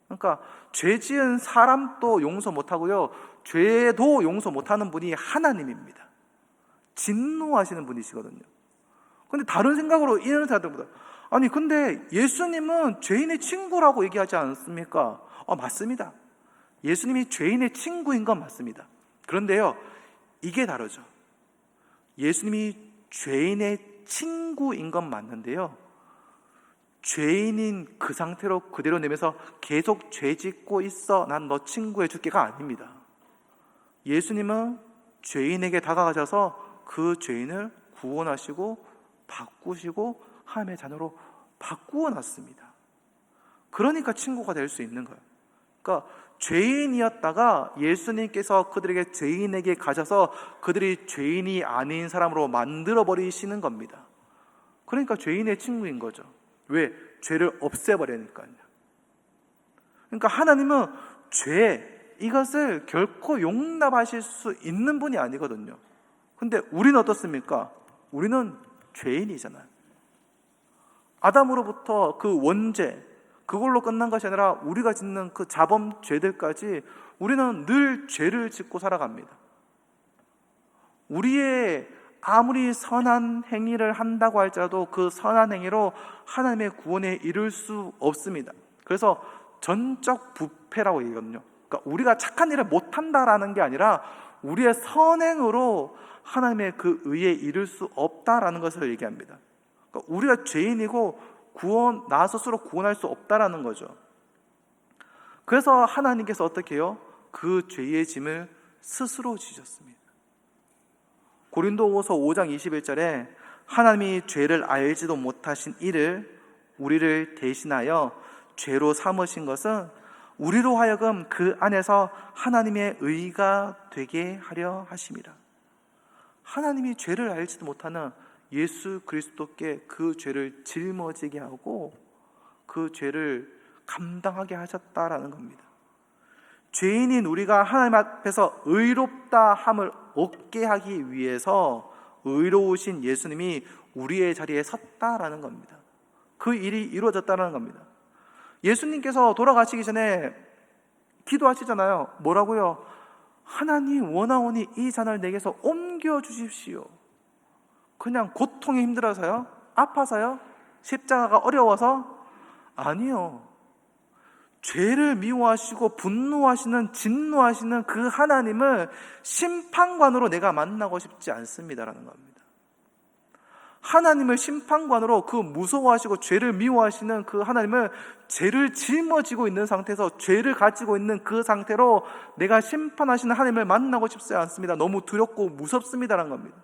그러니까 죄 지은 사람도 용서 못하고요, 죄도 용서 못하는 분이 하나님입니다. 진노하시는 분이시거든요. 근데 다른 생각으로 이런 사람들보다, 아니 근데 예수님은 죄인의 친구라고 얘기하지 않습니까? 맞습니다. 예수님이 죄인의 친구인 건 맞습니다. 그런데요, 이게 다르죠. 예수님이 죄인의 친구인 건 맞는데요, 죄인인 그 상태로 그대로 내면서 계속 죄 짓고 있어, 난 너 친구해 줄게가 아닙니다. 예수님은 죄인에게 다가가셔서 그 죄인을 구원하시고 바꾸시고 하나님의 자녀로 바꾸어 놨습니다. 그러니까 친구가 될 수 있는 거예요. 그러니까 죄인이었다가 예수님께서 그들에게 죄인에게 가셔서 그들이 죄인이 아닌 사람으로 만들어 버리시는 겁니다. 그러니까 죄인의 친구인 거죠. 왜? 죄를 없애버리니까요. 그러니까 하나님은 죄, 이것을 결코 용납하실 수 있는 분이 아니거든요. 근데 우리는 어떻습니까? 우리는 죄인이잖아요. 아담으로부터 그 원죄, 그걸로 끝난 것이 아니라 우리가 짓는 그 자범 죄들까지 우리는 늘 죄를 짓고 살아갑니다. 우리의 아무리 선한 행위를 한다고 할지라도 그 선한 행위로 하나님의 구원에 이를 수 없습니다. 그래서 전적 부패라고 얘기하거든요. 그러니까 우리가 착한 일을 못한다라는 게 아니라 우리의 선행으로 하나님의 그 의에 이를 수 없다라는 것을 얘기합니다. 그러니까 우리가 죄인이고 나 스스로 구원할 수 없다라는 거죠. 그래서 하나님께서 어떻게 해요? 그 죄의 짐을 스스로 지셨습니다. 고린도후서 5장 21절에 하나님이 죄를 알지도 못하신 이를 우리를 대신하여 죄로 삼으신 것은 우리로 하여금 그 안에서 하나님의 의가 되게 하려 하심이라. 하나님이 죄를 알지도 못하는 예수 그리스도께 그 죄를 짊어지게 하고 그 죄를 감당하게 하셨다라는 겁니다. 죄인인 우리가 하나님 앞에서 의롭다 함을 얻게 하기 위해서 의로우신 예수님이 우리의 자리에 섰다라는 겁니다. 그 일이 이루어졌다는 겁니다. 예수님께서 돌아가시기 전에 기도하시잖아요. 뭐라고요? 하나님 원하오니 이 잔을 내게서 옮겨주십시오. 그냥 고통이 힘들어서요? 아파서요? 십자가가 어려워서? 아니요. 죄를 미워하시고 분노하시는, 진노하시는 그 하나님을 심판관으로 내가 만나고 싶지 않습니다라는 겁니다. 하나님을 심판관으로, 그 무서워하시고 죄를 미워하시는 그 하나님을 죄를 짊어지고 있는 상태에서, 죄를 가지고 있는 그 상태로 내가 심판하시는 하나님을 만나고 싶지 않습니다. 너무 두렵고 무섭습니다라는 겁니다.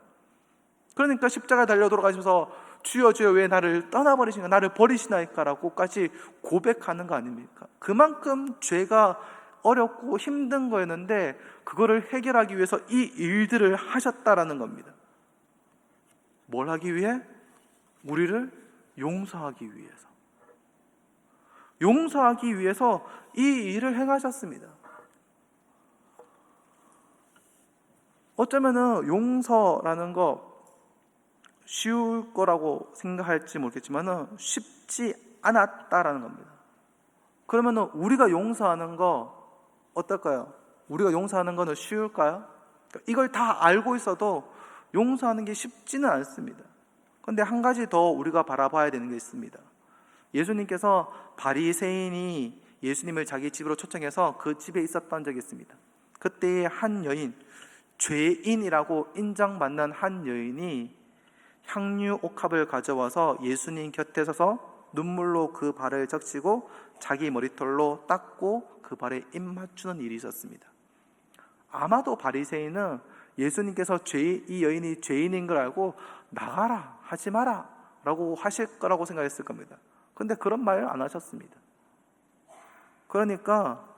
그러니까 십자가에 달려 돌아가시면서 주여 주여 왜 나를 떠나버리시나, 나를 버리시나이까라고까지 고백하는 거 아닙니까? 그만큼 죄가 어렵고 힘든 거였는데 그거를 해결하기 위해서 이 일들을 하셨다라는 겁니다. 뭘 하기 위해? 우리를 용서하기 위해서. 용서하기 위해서 이 일을 행하셨습니다. 어쩌면은 용서라는 거 쉬울 거라고 생각할지 모르겠지만 쉽지 않았다라는 겁니다. 그러면 우리가 용서하는 거 어떨까요? 우리가 용서하는 거는 쉬울까요? 이걸 다 알고 있어도 용서하는 게 쉽지는 않습니다. 그런데 한 가지 더 우리가 바라봐야 되는 게 있습니다. 예수님께서 바리새인이 예수님을 자기 집으로 초청해서 그 집에 있었던 적이 있습니다. 그때 한 여인, 죄인이라고 인정받는 한 여인이 향유 옥합을 가져와서 예수님 곁에 서서 눈물로 그 발을 적시고 자기 머리털로 닦고 그 발에 입 맞추는 일이 있었습니다. 아마도 바리새인은 예수님께서 이 여인이 죄인인 걸 알고 나가라, 하지 마라 라고 하실 거라고 생각했을 겁니다. 그런데 그런 말을 안 하셨습니다. 그러니까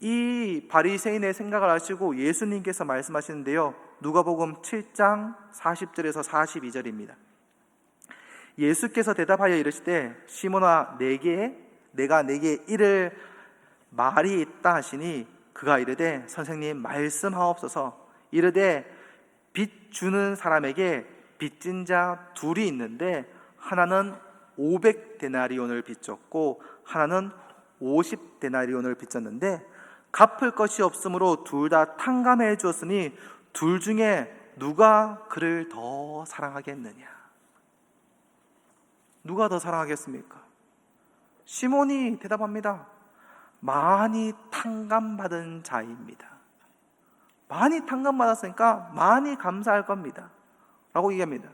이 바리새인의 생각을 하시고 예수님께서 말씀하시는데요, 누가복음 7장 40절에서 42절입니다. 예수께서 대답하여 이르시되 시몬아, 내가 내게 이를 말이 있다 하시니 그가 이르되 선생님 말씀하옵소서. 이르되 빚 주는 사람에게 빚진 자 둘이 있는데 하나는 500데나리온을 빚졌고 하나는 50데나리온을 빚졌는데 갚을 것이 없으므로 둘 다 탕감해 주었으니 둘 중에 누가 그를 더 사랑하겠느냐? 누가 더 사랑하겠습니까? 시몬이 대답합니다. 많이 탕감받은 자입니다. 많이 탕감받았으니까 많이 감사할 겁니다 라고 얘기합니다.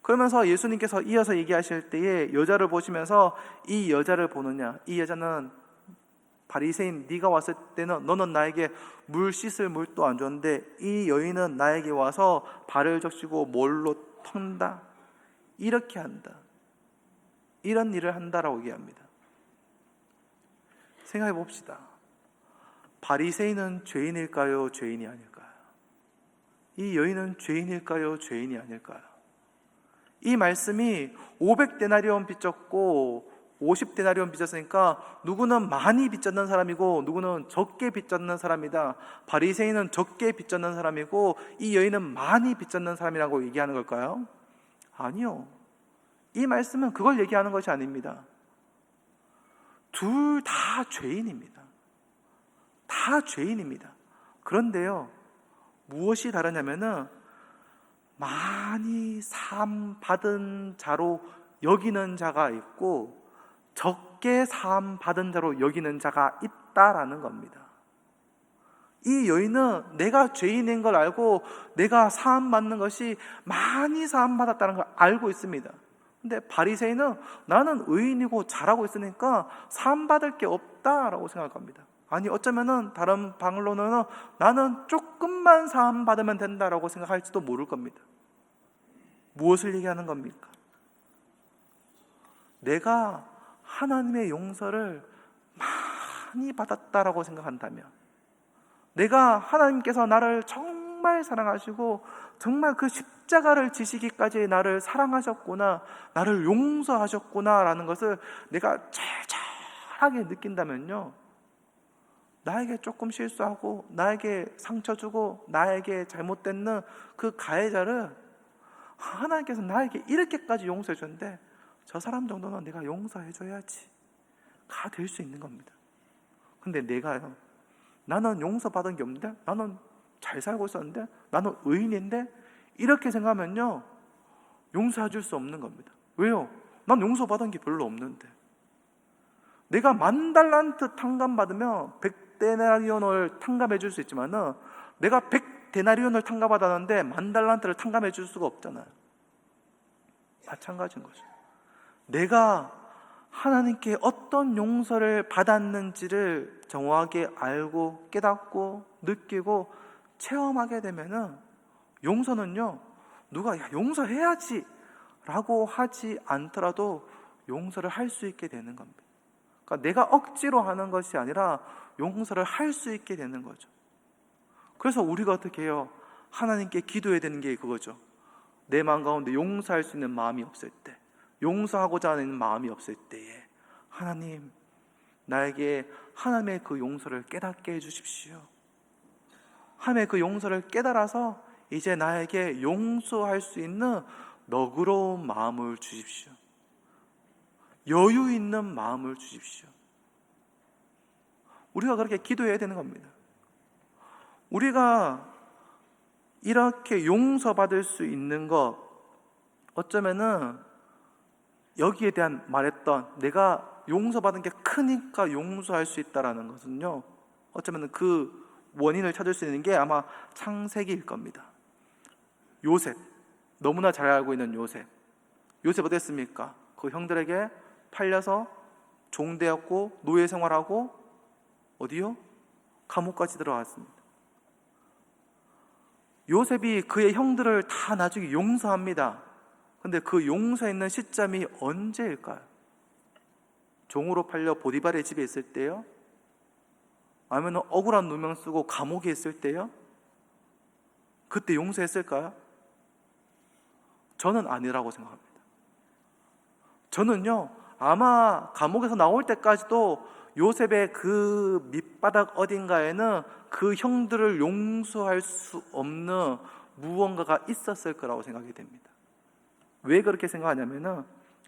그러면서 예수님께서 이어서 얘기하실 때에 여자를 보시면서 이 여자를 보느냐, 이 여자는 바리새인, 네가 왔을 때는 너는 나에게 물 씻을 물도 안 줬는데 이 여인은 나에게 와서 발을 적시고 몰로 턴다, 이렇게 한다, 이런 일을 한다라고 얘기합니다. 생각해 봅시다. 바리새인은 죄인일까요? 죄인이 아닐까요? 이 여인은 죄인일까요? 죄인이 아닐까요? 이 말씀이 500데나리온 빚졌고 50데나리온 빚졌으니까 누구는 많이 빚졌는 사람이고 누구는 적게 빚졌는 사람이다. 바리새인은 적게 빚졌는 사람이고 이 여인은 많이 빚졌는 사람이라고 얘기하는 걸까요? 아니요. 이 말씀은 그걸 얘기하는 것이 아닙니다. 둘 다 죄인입니다. 다 죄인입니다. 그런데요, 무엇이 다르냐면은 많이 사함 받은 자로 여기는 자가 있고 적게 사함 받은 자로 여기는 자가 있다라는 겁니다. 이 여인은 내가 죄인인 걸 알고 내가 사함 받는 것이 많이 사함 받았다는 걸 알고 있습니다. 근데 바리새인은 나는 의인이고 잘하고 있으니까 사함 받을 게 없다라고 생각합니다. 아니 어쩌면은 다른 방언로는 나는 조금만 사함 받으면 된다라고 생각할지도 모를 겁니다. 무엇을 얘기하는 겁니까? 내가 하나님의 용서를 많이 받았다라고 생각한다면, 내가 하나님께서 나를 정말 사랑하시고 정말 그 십자가를 지시기까지 나를 사랑하셨구나, 나를 용서하셨구나 라는 것을 내가 절절하게 느낀다면요, 나에게 조금 실수하고 나에게 상처 주고 나에게 잘못된 그 가해자를 하나님께서 나에게 이렇게까지 용서해 줬는데 저 사람 정도는 내가 용서해 줘야지 가 될 수 있는 겁니다. 근데 내가요, 나는 용서받은 게 없는데, 나는 잘 살고 있었는데, 나는 의인인데, 이렇게 생각하면요 용서해 줄 수 없는 겁니다. 왜요? 난 용서받은 게 별로 없는데. 내가 10,000달란트 탕감받으면 100데나리온을 탕감해 줄 수 있지만은 내가 100데나리온을 탕감받았는데 10,000달란트를 탕감해 줄 수가 없잖아요. 마찬가지인 거죠. 내가 하나님께 어떤 용서를 받았는지를 정확하게 알고 깨닫고 느끼고 체험하게 되면은 용서는요, 누가 야 용서해야지 라고 하지 않더라도 용서를 할 수 있게 되는 겁니다. 그러니까 내가 억지로 하는 것이 아니라 용서를 할 수 있게 되는 거죠. 그래서 우리가 어떻게 해요? 하나님께 기도해야 되는 게 그거죠. 내 마음 가운데 용서할 수 있는 마음이 없을 때, 용서하고자 하는 마음이 없을 때에 하나님, 나에게 하나님의 그 용서를 깨닫게 해주십시오. 하나님의 그 용서를 깨달아서 이제 나에게 용서할 수 있는 너그러운 마음을 주십시오. 여유 있는 마음을 주십시오. 우리가 그렇게 기도해야 되는 겁니다. 우리가 이렇게 용서받을 수 있는 것, 어쩌면은 여기에 대한 말했던 내가 용서받은 게 크니까 용서할 수 있다라는 것은요, 어쩌면 그 원인을 찾을 수 있는 게 아마 창세기일 겁니다. 요셉, 너무나 잘 알고 있는 요셉. 요셉 어땠습니까? 그 형들에게 팔려서 종되었고 노예 생활하고 어디요? 감옥까지 들어갔습니다. 요셉이 그의 형들을 다 나중에 용서합니다. 근데 그 용서했는 시점이 언제일까요? 종으로 팔려 보디발의 집에 있을 때요? 아니면 억울한 누명 쓰고 감옥에 있을 때요? 그때 용서했을까요? 저는 아니라고 생각합니다. 저는요, 아마 감옥에서 나올 때까지도 요셉의 그 밑바닥 어딘가에는 그 형들을 용서할 수 없는 무언가가 있었을 거라고 생각이 됩니다. 왜 그렇게 생각하냐면은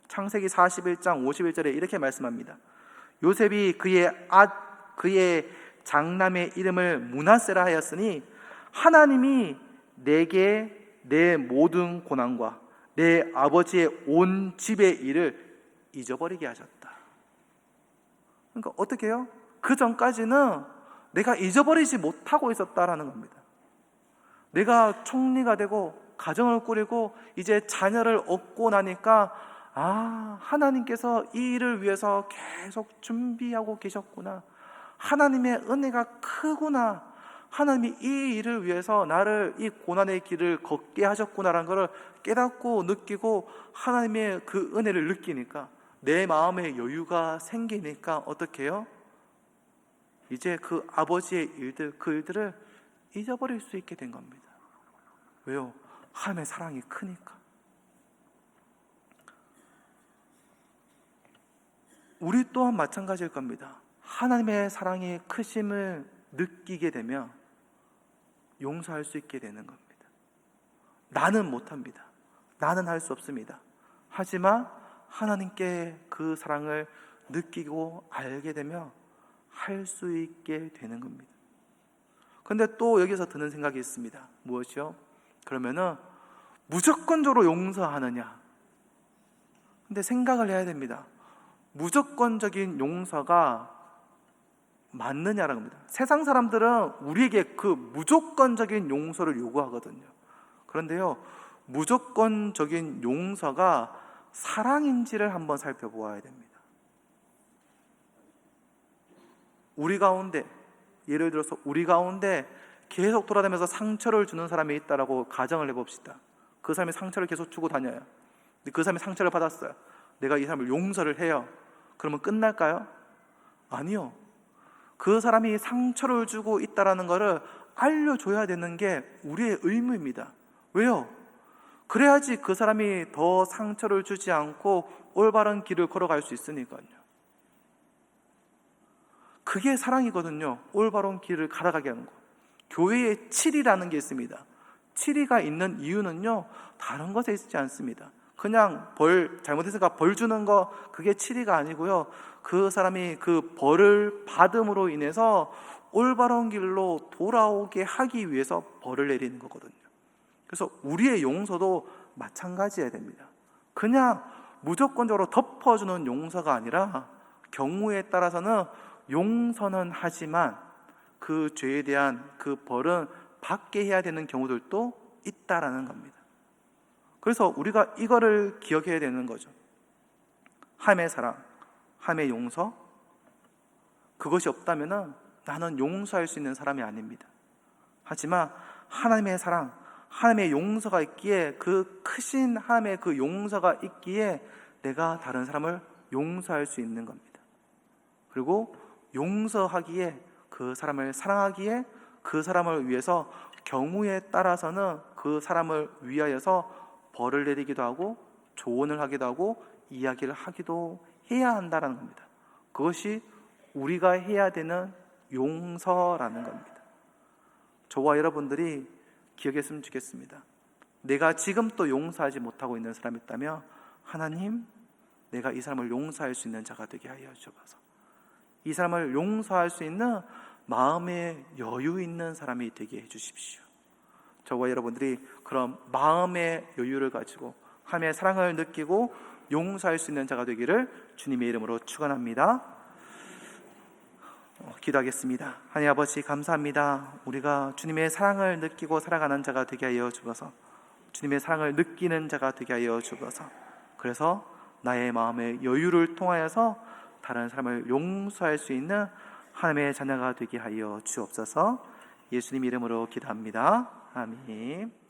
창세기 41장 51절에 이렇게 말씀합니다. 요셉이 그의 장남의 이름을 므낫세라 하였으니 하나님이 내게 내 모든 고난과 내 아버지의 온 집의 일을 잊어버리게 하셨다. 그러니까 어떻게 해요? 그 전까지는 내가 잊어버리지 못하고 있었다라는 겁니다. 내가 총리가 되고 가정을 꾸리고 이제 자녀를 얻고 나니까 하나님께서 이 일을 위해서 계속 준비하고 계셨구나. 하나님의 은혜가 크구나. 하나님이 이 일을 위해서 나를 이 고난의 길을 걷게 하셨구나라는 것을 깨닫고 느끼고 하나님의 그 은혜를 느끼니까 내 마음에 여유가 생기니까 어떻게 해요? 이제 그 아버지의 일들, 그 일들을 잊어버릴 수 있게 된 겁니다. 왜요? 하나님의 사랑이 크니까. 우리 또한 마찬가지일 겁니다. 하나님의 사랑이 크심을 느끼게 되면 용서할 수 있게 되는 겁니다. 나는 못합니다. 나는 할 수 없습니다. 하지만 하나님께 그 사랑을 느끼고 알게 되면 할 수 있게 되는 겁니다. 그런데 또 여기서 드는 생각이 있습니다. 무엇이요? 그러면은 무조건적으로 용서하느냐? 근데 생각을 해야 됩니다. 무조건적인 용서가 맞느냐라는 겁니다. 세상 사람들은 우리에게 그 무조건적인 용서를 요구하거든요. 그런데요, 무조건적인 용서가 사랑인지를 한번 살펴보아야 됩니다. 우리 가운데, 예를 들어서 우리 가운데 계속 돌아다니면서 상처를 주는 사람이 있다라고 가정을 해봅시다. 그 사람이 상처를 계속 주고 다녀요. 근데 그 사람이 상처를 받았어요. 내가 이 사람을 용서를 해요. 그러면 끝날까요? 아니요. 그 사람이 상처를 주고 있다라는 것을 알려줘야 되는 게 우리의 의무입니다. 왜요? 그래야지 그 사람이 더 상처를 주지 않고 올바른 길을 걸어갈 수 있으니까요. 그게 사랑이거든요. 올바른 길을 갈아가게 하는 거. 교회에 칠이라는 게 있습니다. 칠이가 있는 이유는요, 다른 것에 있지 않습니다. 그냥 잘못했으니까 벌 주는 거, 그게 칠이가 아니고요, 그 사람이 그 벌을 받음으로 인해서 올바른 길로 돌아오게 하기 위해서 벌을 내리는 거거든요. 그래서 우리의 용서도 마찬가지여야 됩니다. 그냥 무조건적으로 덮어주는 용서가 아니라 경우에 따라서는 용서는 하지만 그 죄에 대한 그 벌은 받게 해야 되는 경우들도 있다라는 겁니다. 그래서 우리가 이거를 기억해야 되는 거죠. 함의 사랑, 함의 용서, 그것이 없다면 나는 용서할 수 있는 사람이 아닙니다. 하지만 하나님의 사랑, 하나님의 용서가 있기에, 그 크신 하나님의 그 용서가 있기에 내가 다른 사람을 용서할 수 있는 겁니다. 그리고 용서하기에, 그 사람을 사랑하기에, 그 사람을 위해서 경우에 따라서는 그 사람을 위하여서 벌을 내리기도 하고 조언을 하기도 하고 이야기를 하기도 해야 한다는 겁니다. 그것이 우리가 해야 되는 용서라는 겁니다. 저와 여러분들이 기억했으면 좋겠습니다. 내가 지금 또 용서하지 못하고 있는 사람이 있다면, 하나님, 내가 이 사람을 용서할 수 있는 자가 되게 하여 주옵소서. 이 사람을 용서할 수 있는 마음의 여유 있는 사람이 되게 해 주십시오. 저와 여러분들이 그런 마음의 여유를 가지고 하나님의 사랑을 느끼고 용서할 수 있는 자가 되기를 주님의 이름으로 축원합니다. 기도하겠습니다. 하나님 아버지, 감사합니다. 우리가 주님의 사랑을 느끼고 살아가는 자가 되게 하여 주셔서, 주님의 사랑을 느끼는 자가 되게 하여 주셔서, 그래서 나의 마음의 여유를 통하여서 다른 사람을 용서할 수 있는 하나님의 자녀가 되게 하여 주옵소서. 예수님 이름으로 기도합니다. 아멘.